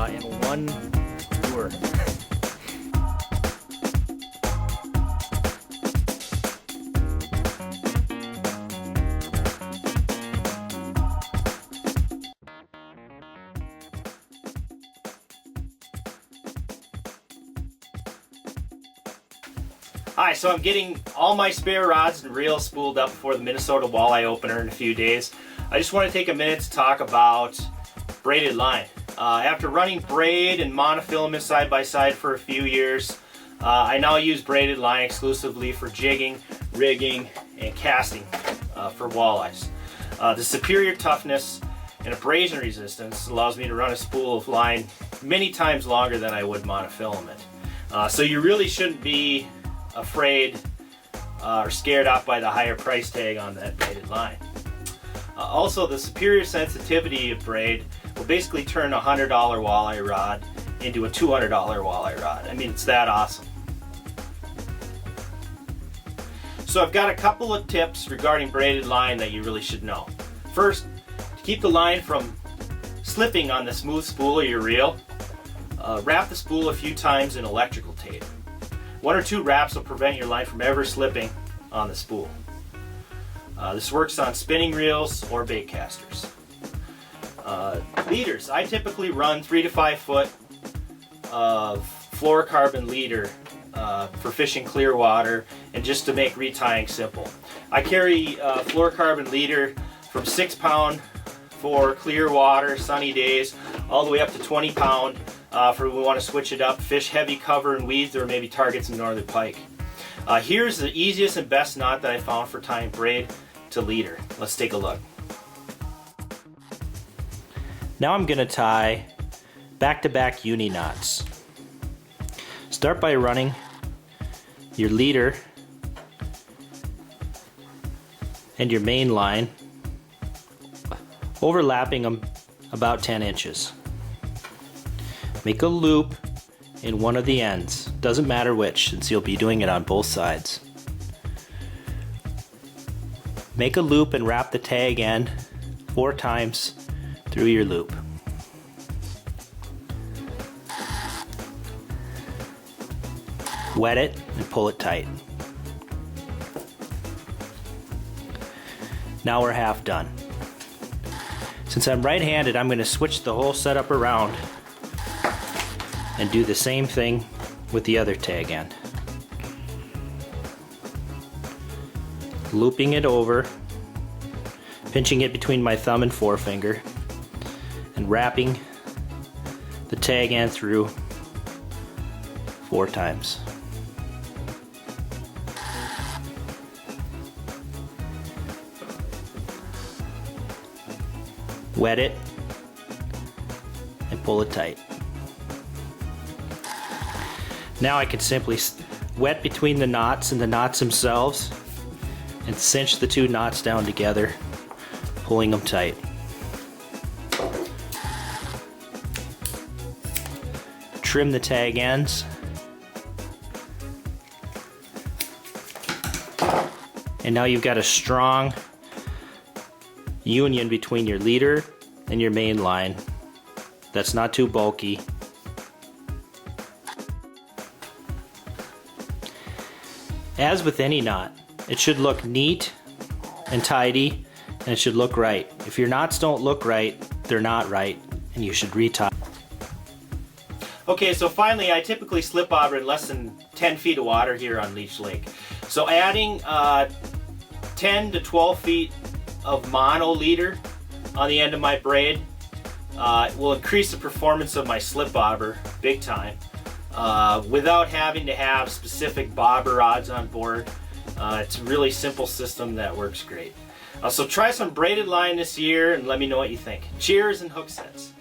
And one lure. Hi, so I'm getting all my spare rods and reels spooled up for the Minnesota walleye opener in a few days. I just want to take a minute to talk about braided line. After running braid and monofilament side by side for a few years, I now use braided line exclusively for jigging, rigging, and casting for walleyes. The superior toughness and abrasion resistance allows me to run a spool of line many times longer than I would monofilament. So you really shouldn't be afraid or scared off by the higher price tag on that braided line. Also, the superior sensitivity of braid will basically turn a $100 walleye rod into a $200 walleye rod. I mean, it's that awesome. So I've got a couple of tips regarding braided line that you really should know. First, to keep the line from slipping on the smooth spool of your reel, wrap the spool a few times in electrical tape. 1 or 2 wraps will prevent your line from ever slipping on the spool. This works on spinning reels or bait casters. Leaders, I typically run 3 to 5 foot of fluorocarbon leader for fishing clear water and just to make retying simple. I carry fluorocarbon leader from 6 pound for clear water, sunny days, all the way up to 20 pound for when we want to switch it up, fish heavy cover and weeds, or maybe target some northern pike. Here's the easiest and best knot that I found for tying braid to leader. Let's take a look. Now I'm going to tie back-to-back uni knots. Start by running your leader and your main line, overlapping them about 10 inches. Make a loop in one of the ends. Doesn't matter which, since you'll be doing it on both sides. Make a loop and wrap the tag end 4 times through your loop. Wet it and pull it tight. Now we're half done. Since I'm right-handed, I'm going to switch the whole setup around and do the same thing with the other tag end. Looping it over, pinching it between my thumb and forefinger, and wrapping the tag end through 4 times. Wet it and pull it tight. Now I can simply wet between the knots and the knots themselves and cinch the 2 knots down together, pulling them tight. Trim the tag ends and now you've got a strong union between your leader and your main line that's not too bulky. As with any knot, it should look neat and tidy, and it should look right. If your knots don't look right, they're not right, and you should retie. Okay, so finally, I typically slip bobber in less than 10 feet of water here on Leech Lake. So adding 10 to 12 feet of mono leader on the end of my braid will increase the performance of my slip bobber big time without having to have specific bobber rods on board. It's a really simple system that works great. So try some braided line this year and let me know what you think. Cheers and hook sets.